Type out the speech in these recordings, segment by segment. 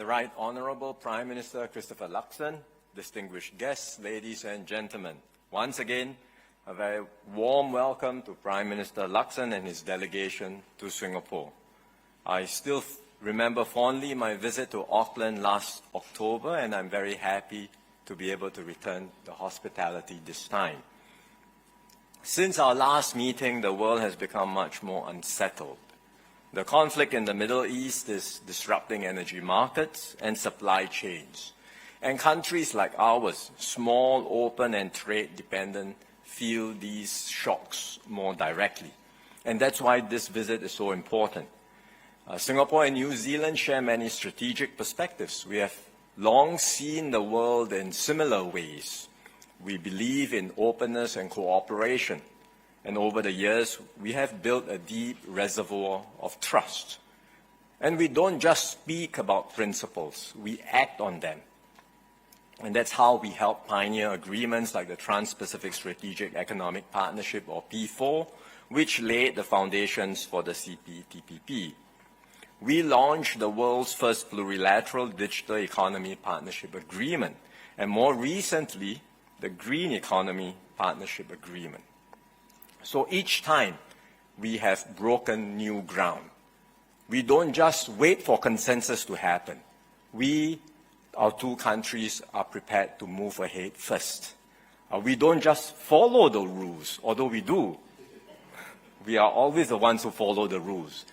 The Right Honourable Prime Minister Christopher Luxon, distinguished guests, ladies and gentlemen. Once again, a very warm welcome to Prime Minister Luxon and his delegation to Singapore. I still remember fondly my visit to Auckland last October, and I'm very happy to be able to return the hospitality this time. Since our last meeting, the world has become much more unsettled. The conflict in the Middle East is disrupting energy markets and supply chains. And countries like ours, small, open, and trade-dependent, feel these shocks more directly. And that's why this visit is so important. Singapore and New Zealand share many strategic perspectives. We have long seen the world in similar ways. We believe in openness and cooperation. And over the years, we have built a deep reservoir of trust. And we don't just speak about principles, we act on them. And that's how we help pioneer agreements like the Trans-Pacific Strategic Economic Partnership, or P4, which laid the foundations for the CPTPP. We launched the world's first plurilateral digital economy partnership agreement, and more recently, the Green Economy Partnership Agreement. So each time, we have broken new ground. We don't just wait for consensus to happen. Our two countries, are prepared to move ahead first. We don't just follow the rules, although we do. We are always the ones who follow the rules.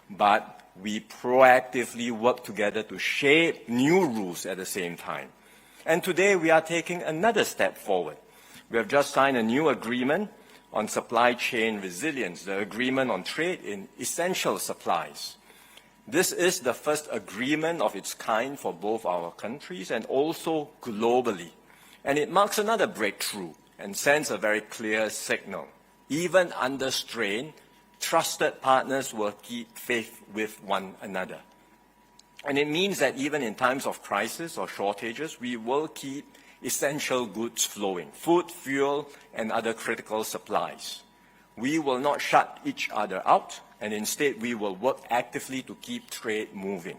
But we proactively work together to shape new rules at the same time. And today, we are taking another step forward. We have just signed a new agreement on supply chain resilience, the agreement on trade in essential supplies. This is the first agreement of its kind for both our countries and also globally. And it marks another breakthrough and sends a very clear signal. Even under strain, trusted partners will keep faith with one another. And it means that even in times of crisis or shortages, we will keep essential goods flowing, food, fuel, and other critical supplies. We will not shut each other out, and instead we will work actively to keep trade moving.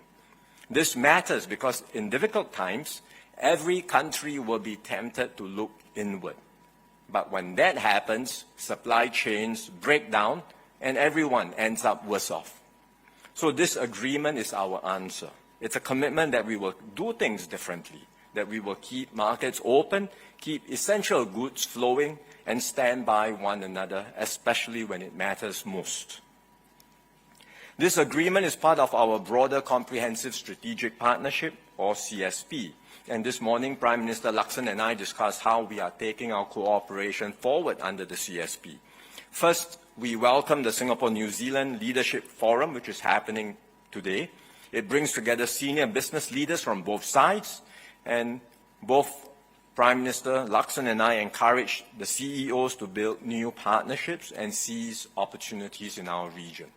This matters because in difficult times, every country will be tempted to look inward. But when that happens, supply chains break down, and everyone ends up worse off. So this agreement is our answer. It's a commitment that we will do things differently, that we will keep markets open, keep essential goods flowing, and stand by one another, especially when it matters most. This agreement is part of our broader Comprehensive Strategic Partnership, or CSP. And this morning, Prime Minister Luxon and I discussed how we are taking our cooperation forward under the CSP. First, we welcome the Singapore-New Zealand Leadership Forum, which is happening today. It brings together senior business leaders from both sides, and both Prime Minister Luxon and I encourage the CEOs to build new partnerships and seize opportunities in our region.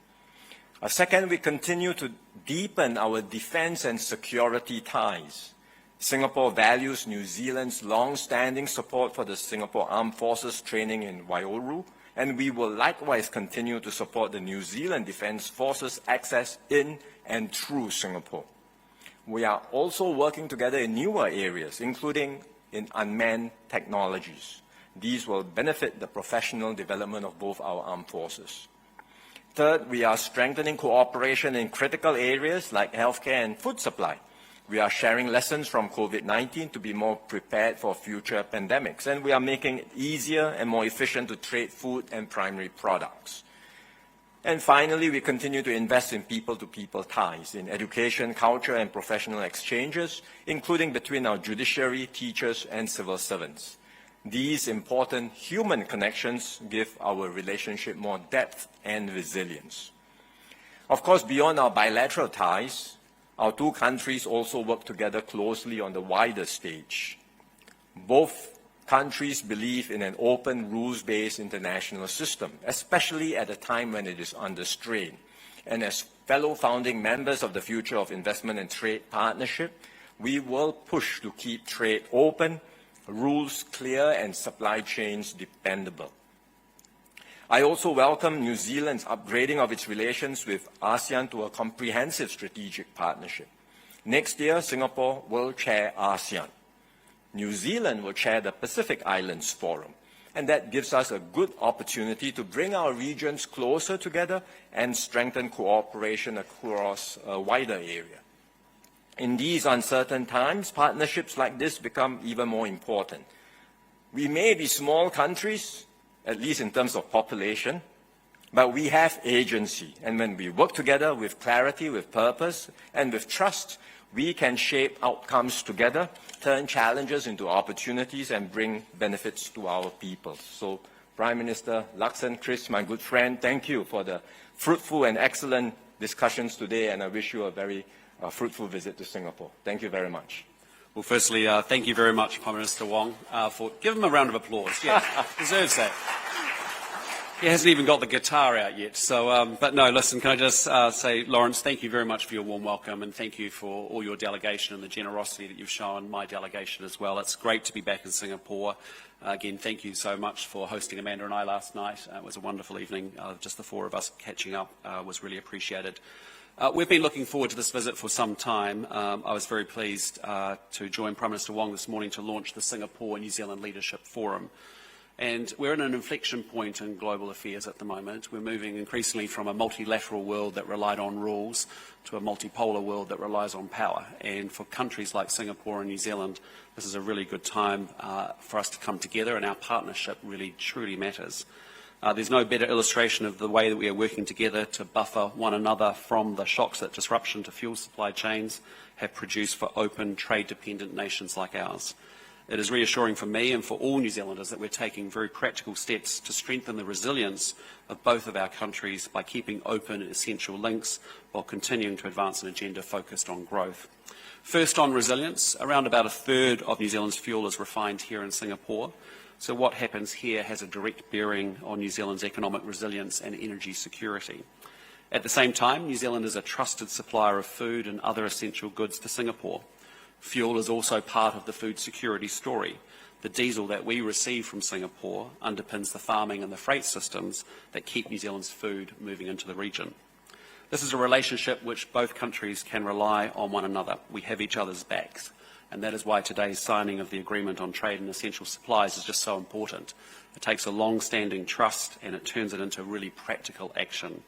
Second, we continue to deepen our defense and security ties. Singapore values New Zealand's long-standing support for the Singapore Armed Forces training in Waiouru, and we will likewise continue to support the New Zealand Defence Forces access in and through Singapore. We are also working together in newer areas, including in unmanned technologies. These will benefit the professional development of both our armed forces. Third, we are strengthening cooperation in critical areas like healthcare and food supply. We are sharing lessons from COVID-19 to be more prepared for future pandemics, and we are making it easier and more efficient to trade food and primary products. And finally, we continue to invest in people-to-people ties, in education, culture, and professional exchanges, including between our judiciary, teachers, and civil servants. These important human connections give our relationship more depth and resilience. Of course, beyond our bilateral ties, our two countries also work together closely on the wider stage. Both countries believe in an open, rules-based international system, especially at a time when it is under strain. And as fellow founding members of the Future of Investment and Trade Partnership, we will push to keep trade open, rules clear, and supply chains dependable. I also welcome New Zealand's upgrading of its relations with ASEAN to a comprehensive strategic partnership. Next year, Singapore will chair ASEAN. New Zealand will chair the Pacific Islands Forum. And that gives us a good opportunity to bring our regions closer together and strengthen cooperation across a wider area. In these uncertain times, partnerships like this become even more important. We may be small countries, at least in terms of population, but we have agency. And when we work together with clarity, with purpose, and with trust, we can shape outcomes together, turn challenges into opportunities, and bring benefits to our people. So, Prime Minister Luxon, Chris, my good friend, thank you for the fruitful and excellent discussions today, and I wish you a very fruitful visit to Singapore. Thank you very much. Well, firstly, thank you very much, Prime Minister Wong, give him a round of applause. Yeah, deserves that. He hasn't even got the guitar out yet. So, but no, listen, can I just say, Lawrence, thank you very much for your warm welcome, and thank you for all your delegation and the generosity that you've shown my delegation as well. It's great to be back in Singapore. Again, thank you so much for hosting Amanda and I last night. It was a wonderful evening. Just the four of us catching up was really appreciated. We've been looking forward to this visit for some time. I was very pleased to join Prime Minister Wong this morning to launch the Singapore-New Zealand Leadership Forum. And we're in an inflection point in global affairs at the moment. We're moving increasingly from a multilateral world that relied on rules to a multipolar world that relies on power. And for countries like Singapore and New Zealand, this is a really good time for us to come together, and our partnership really truly matters. There's no better illustration of the way that we are working together to buffer one another from the shocks that disruption to fuel supply chains have produced for open, trade-dependent nations like ours. It is reassuring for me and for all New Zealanders that we're taking very practical steps to strengthen the resilience of both of our countries by keeping open essential links while continuing to advance an agenda focused on growth. First, on resilience, around about a third of New Zealand's fuel is refined here in Singapore. So what happens here has a direct bearing on New Zealand's economic resilience and energy security. At the same time, New Zealand is a trusted supplier of food and other essential goods to Singapore. Fuel is also part of the food security story. The diesel that we receive from Singapore underpins the farming and the freight systems that keep New Zealand's food moving into the region. This is a relationship which both countries can rely on one another. We have each other's backs, and that is why today's signing of the Agreement on Trade and Essential Supplies is just so important. It takes a long-standing trust and it turns it into really practical action,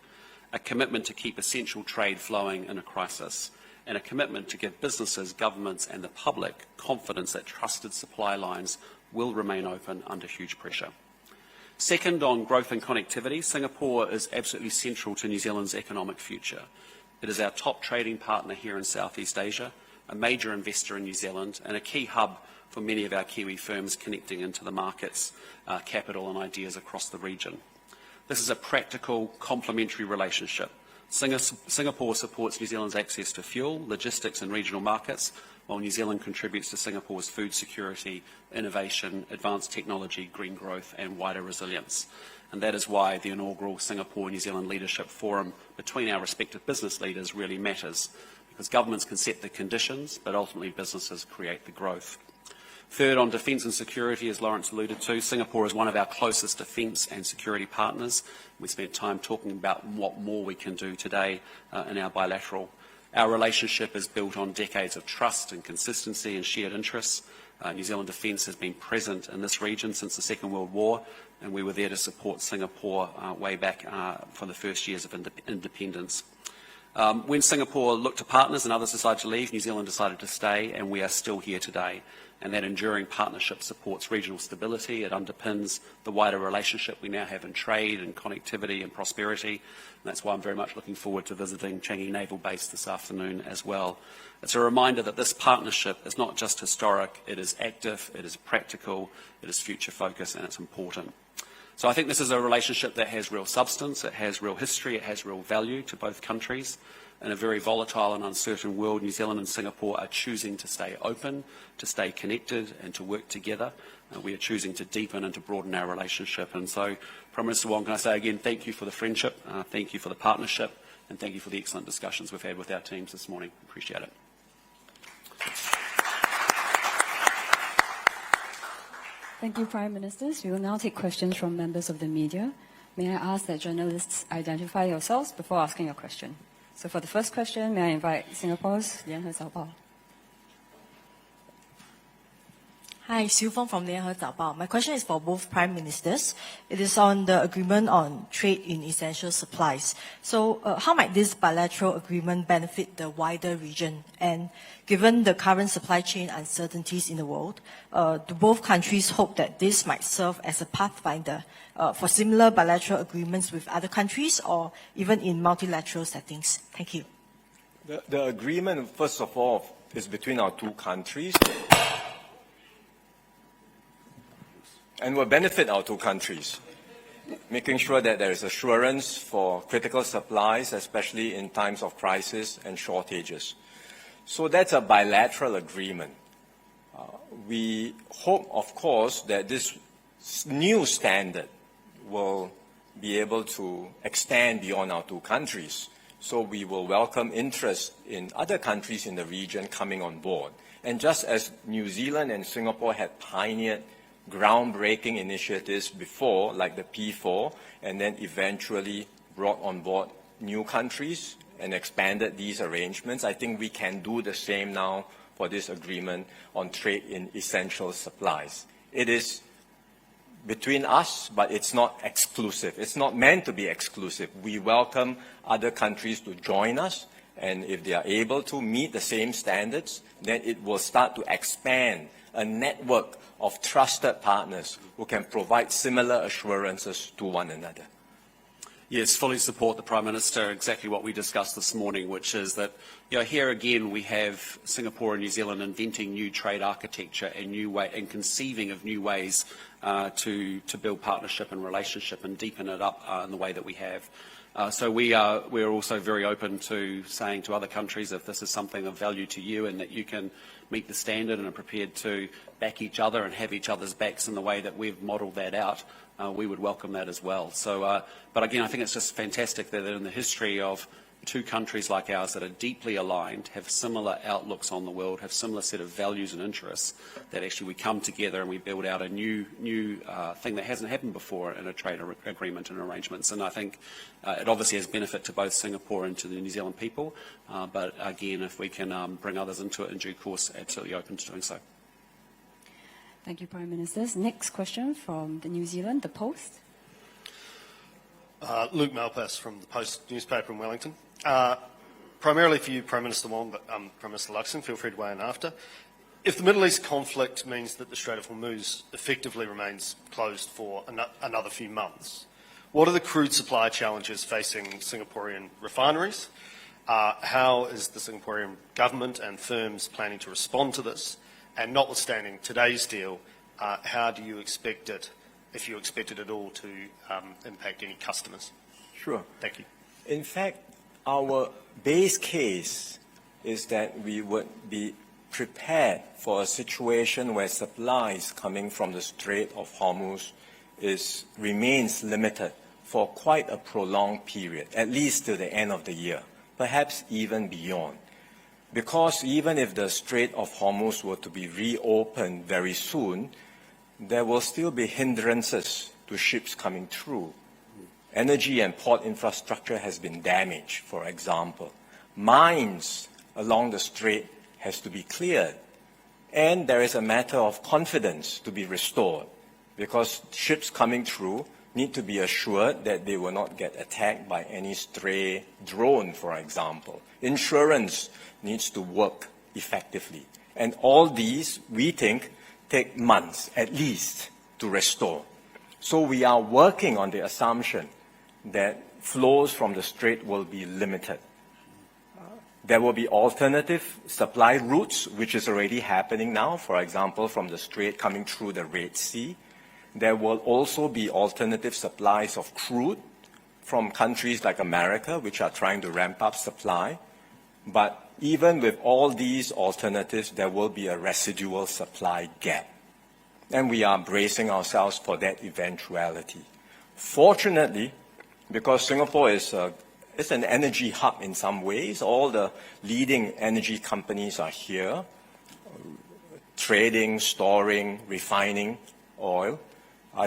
a commitment to keep essential trade flowing in a crisis, and a commitment to give businesses, governments and the public confidence that trusted supply lines will remain open under huge pressure. Second, on growth and connectivity, Singapore is absolutely central to New Zealand's economic future. It is our top trading partner here in Southeast Asia, a major investor in New Zealand and a key hub for many of our Kiwi firms connecting into the markets, capital and ideas across the region. This is a practical, complementary relationship. Singapore supports New Zealand's access to fuel, logistics and regional markets, while New Zealand contributes to Singapore's food security, innovation, advanced technology, green growth and wider resilience. And that is why the inaugural Singapore-New Zealand Leadership Forum between our respective business leaders really matters, because governments can set the conditions, but ultimately businesses create the growth. Third, on defence and security, as Lawrence alluded to, Singapore is one of our closest defence and security partners. We spent time talking about what more we can do today in our bilateral. Our relationship is built on decades of trust and consistency and shared interests. New Zealand Defence has been present in this region since the Second World War, and we were there to support Singapore way back for the first years of independence. When Singapore looked to partners and others decided to leave, New Zealand decided to stay, and we are still here today. And that enduring partnership supports regional stability. It underpins the wider relationship we now have in trade and connectivity and prosperity. And that's why I'm very much looking forward to visiting Changi Naval Base this afternoon as well. It's a reminder that this partnership is not just historic, it is active, it is practical, it is future focused, and it's important. So I think this is a relationship that has real substance, it has real history, it has real value to both countries. In a very volatile and uncertain world, New Zealand and Singapore are choosing to stay open, to stay connected and to work together. We are choosing to deepen and to broaden our relationship. And so, Prime Minister Wong, can I say again, thank you for the friendship, thank you for the partnership, and thank you for the excellent discussions we've had with our teams this morning. Appreciate it. Thank you, Prime Ministers. We will now take questions from members of the media. May I ask that journalists identify yourselves before asking your question? So for the first question, may I invite Singapore's 联合早报. Hi, Siu Fong from 联合早报. My question is for both Prime Ministers. It is on the agreement on trade in essential supplies. So how might this bilateral agreement benefit the wider region? And given the current supply chain uncertainties in the world, do both countries hope that this might serve as a pathfinder for similar bilateral agreements with other countries or even in multilateral settings? Thank you. The agreement, first of all, is between our two countries and will benefit our two countries, making sure that there is assurance for critical supplies, especially in times of crisis and shortages. So that's a bilateral agreement. We hope, of course, that this new standard will be able to extend beyond our two countries. So we will welcome interest in other countries in the region coming on board. And just as New Zealand and Singapore had pioneered groundbreaking initiatives before, like the P4, and then eventually brought on board new countries and expanded these arrangements, I think we can do the same now for this agreement on trade in essential supplies. It is between us, but it's not exclusive. It's not meant to be exclusive. We welcome other countries to join us, and if they are able to meet the same standards, then it will start to expand a network of trusted partners who can provide similar assurances to one another. Yes, fully support the Prime Minister, exactly what we discussed this morning, which is that here again we have Singapore and New Zealand inventing new trade architecture and conceiving of new ways to build partnership and relationship and deepen it up in the way that we have. So we're also very open to saying to other countries, if this is something of value to you and that you can meet the standard and are prepared to back each other and have each other's backs in the way that we've modelled that out, we would welcome that as well. So, but again, I think it's just fantastic that in the history of two countries like ours that are deeply aligned, have similar outlooks on the world, have similar set of values and interests, that actually we come together and we build out a new thing that hasn't happened before in a trade agreement and arrangements. And I think it obviously has benefit to both Singapore and to the New Zealand people. But again, if we can bring others into it in due course, absolutely open to doing so. Thank you, Prime Ministers. Next question from the New Zealand, The Post. Luke Malpass from the Post newspaper in Wellington. Primarily for you, Prime Minister Wong, but Prime Minister Luxon, feel free to weigh in after. If the Middle East conflict means that the Strait of Hormuz effectively remains closed for another few months, what are the crude supply challenges facing Singaporean refineries? How is the Singaporean government and firms planning to respond to this? And notwithstanding today's deal, how do you expect it, if you expect it at all, to impact any customers? Sure. Thank you. In fact, our base case is that we would be prepared for a situation where supplies coming from the Strait of Hormuz remains limited for quite a prolonged period, at least till the end of the year, perhaps even beyond. Because even if the Strait of Hormuz were to be reopened very soon, there will still be hindrances to ships coming through. Energy and port infrastructure has been damaged, for example. Mines along the strait has to be cleared. And there is a matter of confidence to be restored, because ships coming through need to be assured that they will not get attacked by any stray drone, for example. Insurance needs to work effectively. And all these, we think, take months at least to restore. So we are working on the assumption that flows from the strait will be limited. There will be alternative supply routes, which is already happening now, for example, from the strait coming through the Red Sea. There will also be alternative supplies of crude from countries like America, which are trying to ramp up supply. But even with all these alternatives, there will be a residual supply gap. And we are bracing ourselves for that eventuality. Fortunately, because Singapore is an energy hub in some ways, all the leading energy companies are here, trading, storing, refining oil.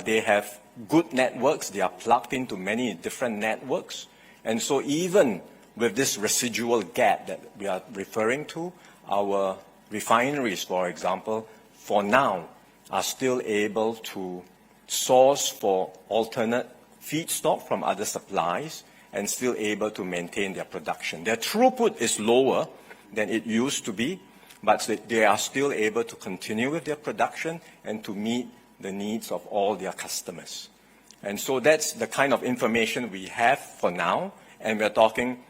They have good networks. They are plugged into many different networks. And so even with this residual gap that we are referring to, our refineries, for example, for now, are still able to source for alternate feedstock from other supplies and still able to maintain their production. Their throughput is lower than it used to be, but they are still able to continue with their production and to meet the needs of all their customers. And so that's the kind of information we have for now, and we're talking,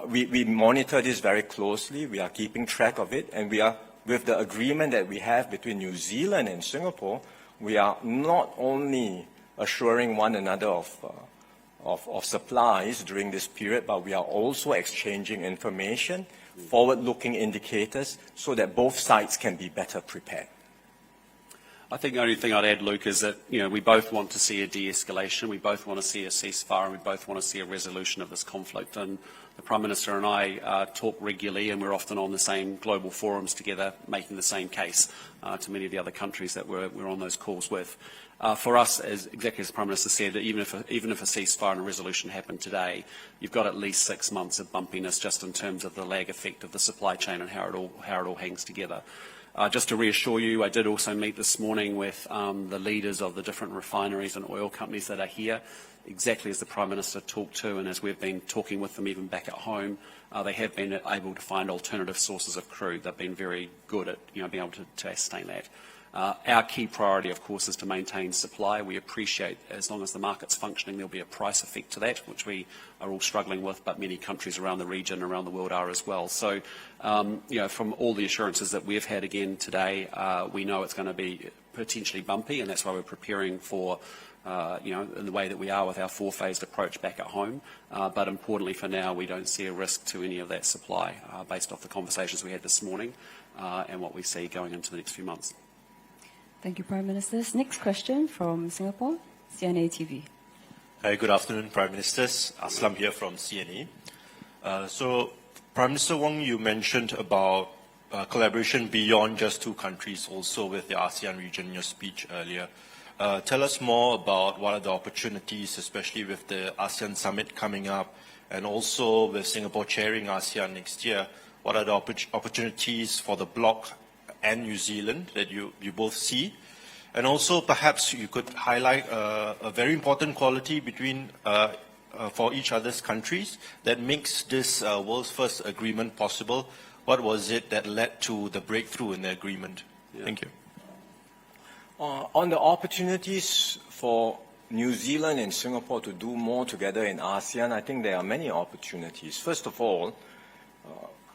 we monitor this very closely, we are keeping track of it, and we are, with the agreement that we have between New Zealand and Singapore, we are not only assuring one another of supplies during this period, but we are also exchanging information, forward-looking indicators, so that both sides can be better prepared. I think the only thing I'd add, Luke, is that we both want to see a de-escalation, we both want to see a ceasefire, and we both want to see a resolution of this conflict. And the Prime Minister and I talk regularly, and we're often on the same global forums together, making the same case to many of the other countries that we're on those calls with. For us, exactly as the Prime Minister said, even if a ceasefire and a resolution happened today, you've got at least 6 months of bumpiness just in terms of the lag effect of the supply chain and how it all hangs together. Just to reassure you, I did also meet this morning with the leaders of the different refineries and oil companies that are here, exactly as the Prime Minister talked to, and as we've been talking with them even back at home, they have been able to find alternative sources of crude. They've been very good at being able to ascertain that. Our key priority, of course, is to maintain supply. We appreciate as long as the market's functioning, there'll be a price effect to that, which we are all struggling with, but many countries around the region, around the world are as well. So, from all the assurances that we've had again today, we know it's going to be potentially bumpy, and that's why we're preparing for, in the way that we are with our four-phased approach back at home. But importantly for now, we don't see a risk to any of that supply based off the conversations we had this morning and what we see going into the next few months. Thank you, Prime Ministers. Next question from Singapore, CNA TV. Hi, good afternoon, Prime Ministers. Aslam here from CNA. So, Prime Minister Wong, you mentioned about collaboration beyond just two countries, also with the ASEAN region in your speech earlier. Tell us more about what are the opportunities, especially with the ASEAN summit coming up, and also with Singapore chairing ASEAN next year. What are the opportunities for the bloc and New Zealand that you both see? And also perhaps you could highlight a very important quality between for each other's countries that makes this world's first agreement possible. What was it that led to the breakthrough in the agreement? Yeah. Thank you. On the opportunities for New Zealand and Singapore to do more together in ASEAN, I think there are many opportunities. First of all,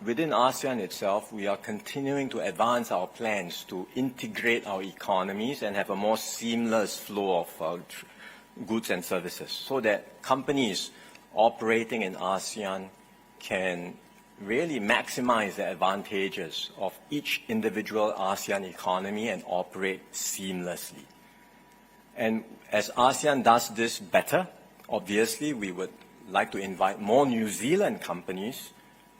within ASEAN itself, we are continuing to advance our plans to integrate our economies and have a more seamless flow of goods and services, so that companies operating in ASEAN can really maximize the advantages of each individual ASEAN economy and operate seamlessly. And as ASEAN does this better, obviously we would like to invite more New Zealand companies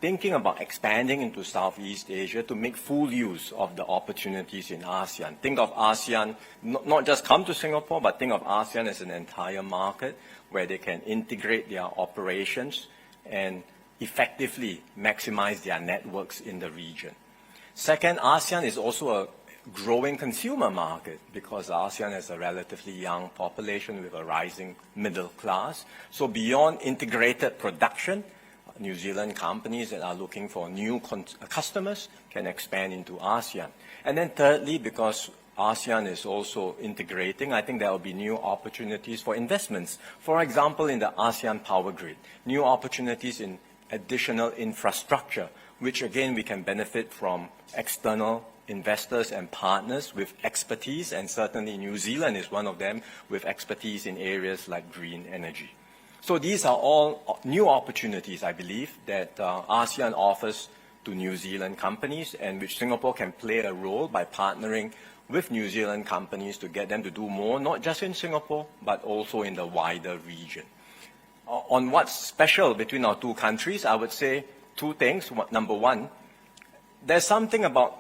thinking about expanding into Southeast Asia to make full use of the opportunities in ASEAN. Think of ASEAN, not just come to Singapore, but think of ASEAN as an entire market where they can integrate their operations and effectively maximize their networks in the region. Second, ASEAN is also a growing consumer market because ASEAN has a relatively young population with a rising middle class. So beyond integrated production, New Zealand companies that are looking for new customers can expand into ASEAN. And then thirdly, because ASEAN is also integrating, I think there will be new opportunities for investments. For example, in the ASEAN power grid, new opportunities in additional infrastructure, which again we can benefit from external investors and partners with expertise, and certainly New Zealand is one of them with expertise in areas like green energy. So these are all new opportunities, I believe, that ASEAN offers to New Zealand companies, and which Singapore can play a role by partnering with New Zealand companies to get them to do more, not just in Singapore, but also in the wider region. On what's special between our two countries, I would say two things. Number one, there's something about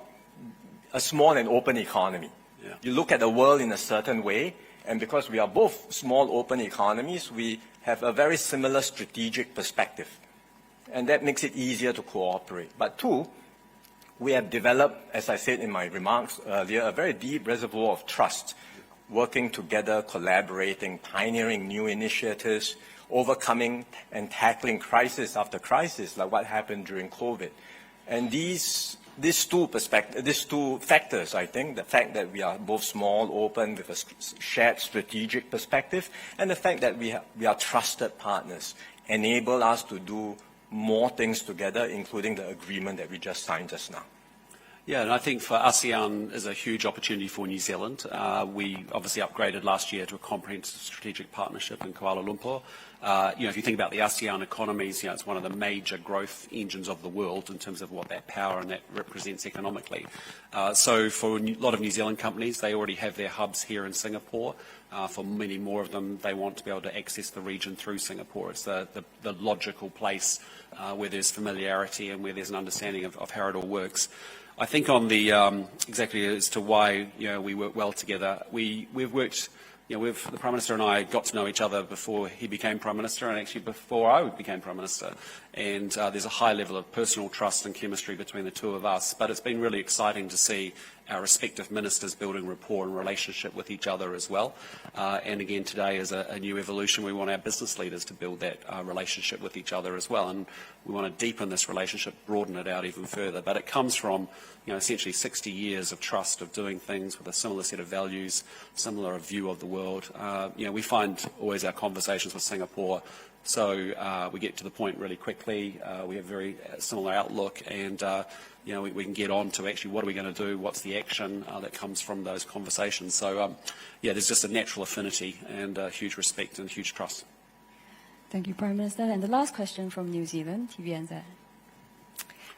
a small and open economy. Yeah. You look at the world in a certain way, and because we are both small, open economies, we have a very similar strategic perspective. and that makes it easier to cooperate. But two, we have developed, as I said in my remarks earlier, a very deep reservoir of trust, working together, collaborating, pioneering new initiatives, overcoming and tackling crisis after crisis, like what happened during COVID. And these two factors, I think, the fact that we are both small, open, with a shared strategic perspective, and the fact that we are trusted partners, enable us to do more things together, including the agreement that we just signed just now. Yeah, and I think for ASEAN is a huge opportunity for New Zealand. We obviously upgraded last year to a comprehensive strategic partnership in Kuala Lumpur. If you think about the ASEAN economies, it's one of the major growth engines of the world in terms of what that power and that represents economically. So for a lot of New Zealand companies, they already have their hubs here in Singapore. For many more of them, they want to be able to access the region through Singapore. It's the logical place where there's familiarity and where there's an understanding of how it all works. I think on the exactly as to why we work well together, we've worked. The Prime Minister and I got to know each other before he became Prime Minister and actually before I became Prime Minister. And there's a high level of personal trust and chemistry between the two of us. But it's been really exciting to see our respective ministers building rapport and relationship with each other as well. And again, today is a new evolution. We want our business leaders to build that relationship with each other as well. And we want to deepen this relationship, broaden it out even further. But it comes from essentially 60 years of trust, of doing things with a similar set of values, similar view of the world. We find always our conversations with Singapore, so we get to the point really quickly. We have very similar outlook, and we can get on to actually what are we going to do, what's the action that comes from those conversations. So, there's just a natural affinity and huge respect and huge trust. Thank you, Prime Minister. And the last question from New Zealand, TVNZ.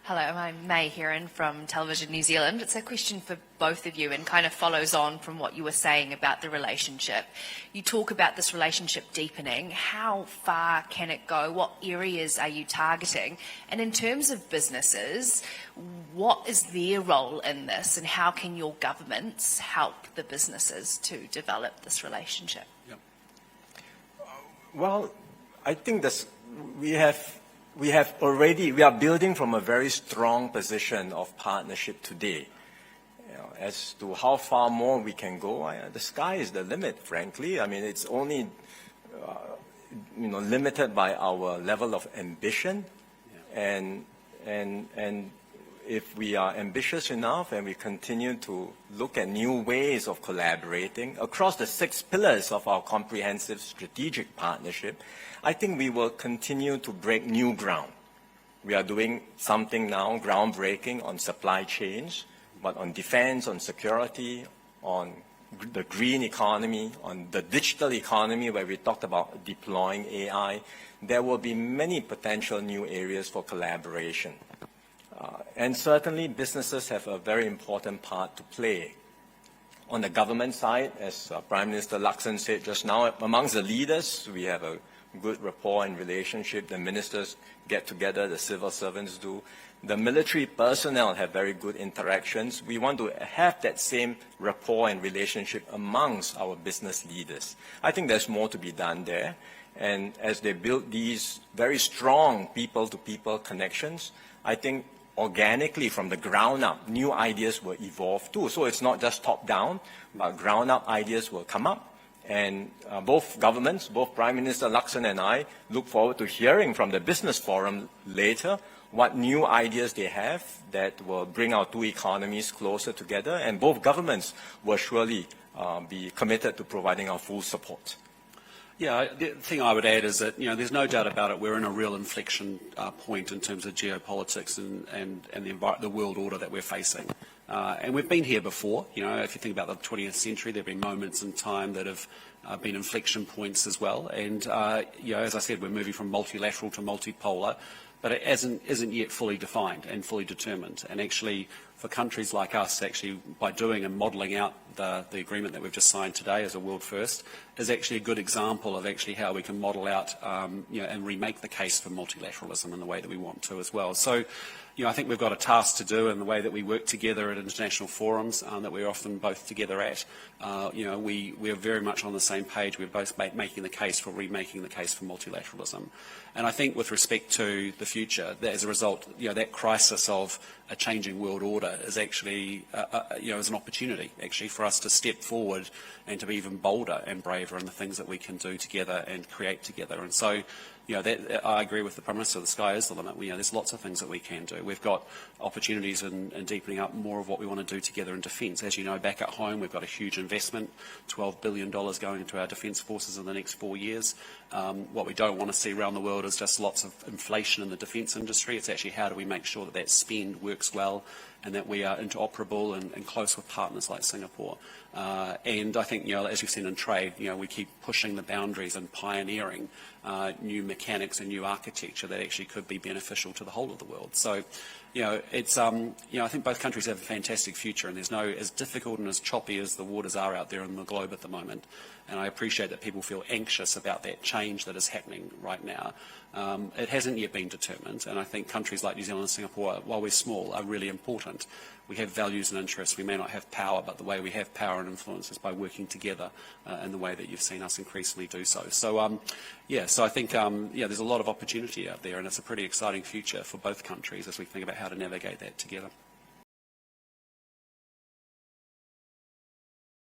Hello, I'm May Heron from Television New Zealand. It's a question for both of you and kind of follows on from what you were saying about the relationship. You talk about this relationship deepening. How far can it go? What areas are you targeting? And in terms of businesses, what is their role in this and how can your governments help the businesses to develop this relationship? Yep. Well, I think we are building from a very strong position of partnership today. As to how far more we can go, the sky is the limit, frankly. I mean, it's only limited by our level of ambition, and if we are ambitious enough and we continue to look at new ways of collaborating across the 6 pillars of our comprehensive strategic partnership, I think we will continue to break new ground. We are doing something now, groundbreaking, on supply chains, but on defense, on security, on the green economy, on the digital economy, where we talked about deploying AI. There will be many potential new areas for collaboration. And certainly businesses have a very important part to play. On the government side, as Prime Minister Luxon said just now, amongst the leaders, we have a good rapport and relationship. The ministers get together, the civil servants do. The military personnel have very good interactions. We want to have that same rapport and relationship amongst our business leaders. I think there's more to be done there. And as they build these very strong people-to-people connections, I think organically from the ground up, new ideas will evolve too. So it's not just top-down, but ground-up ideas will come up. And both governments, both Prime Minister Luxon and I, look forward to hearing from the business forum later what new ideas they have that will bring our two economies closer together. And both governments will surely be committed to providing our full support. Yeah, the thing I would add is that, there's no doubt about it, we're in a real inflection point in terms of geopolitics and the world order that we're facing. And we've been here before. If you think about the 20th century, there have been moments in time that have been inflection points as well. And, as I said, we're moving from multilateral to multipolar, but it isn't yet fully defined and fully determined. And actually, for countries like us, actually, by doing and modelling out the agreement that we've just signed today as a world first, is actually a good example of actually how we can model out and remake the case for multilateralism in the way that we want to as well. So, I think we've got a task to do in the way that we work together at international forums that we're often both together at. We are very much on the same page. We're both making the case for remaking the case for multilateralism. And I think with respect to the future, that as a result, that crisis of a changing world order is actually, is an opportunity actually for us to step forward and to be even bolder and braver in the things that we can do together and create together. And so, I agree with the Prime Minister, the sky is the limit. There's lots of things that we can do. We've got opportunities in deepening up more of what we want to do together in defence. As you know, back at home, we've got a huge investment, $12 billion going into our defence forces in the next 4 years. What we don't want to see around the world is just lots of inflation in the defence industry. It's actually how do we make sure that that spend works well and that we are interoperable and close with partners like Singapore. And I think, as you've seen in trade, we keep pushing the boundaries and pioneering new mechanics and new architecture that actually could be beneficial to the whole of the world. So, it's, I think both countries have a fantastic future, and there's no, as difficult and as choppy as the waters are out there in the globe at the moment, and I appreciate that people feel anxious about that change that is happening right now. It hasn't yet been determined, and I think countries like New Zealand and Singapore, while we're small, are really important. We have values and interests. We may not have power, but the way we have power and influence is by working together in the way that you've seen us increasingly do so. So, so I think, there's a lot of opportunity out there, and it's a pretty exciting future for both countries as we think about how to navigate that together.